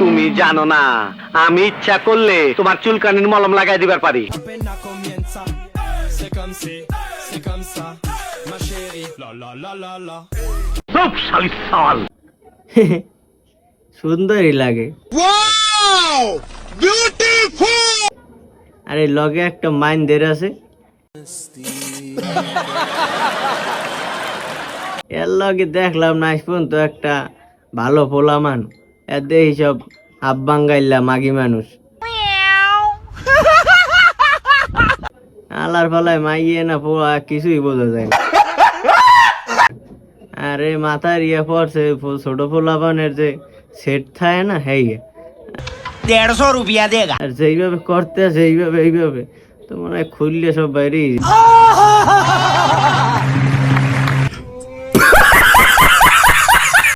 তুমি জানো না আমি ইচ্ছা করলে তোমার চুলকানির মলম লাগাই দিবার পারি। চুপ শালি সাল। সুন্দরই লাগে। আরে লগে একটা মাইন্ডের আছে, এর লগে দেখলাম না আজ পর্যন্ত একটা ভালো পোলা মান, এর দেখি সব আব্বাঙ্গাইল্লা মাগি মানুষ। আলার ফলায় মাইয়ে না পোলা কিছুই বোঝা যায় না। আরে মাথার ইয়ে পড়ছে ছোট পোলা পানের যে সেট থাকে না, হেই 150 रुपया देगा। আর যেইভাবে করতে সেইভাবে এইভাবে তো মনে হয় খুললে সব বাইরে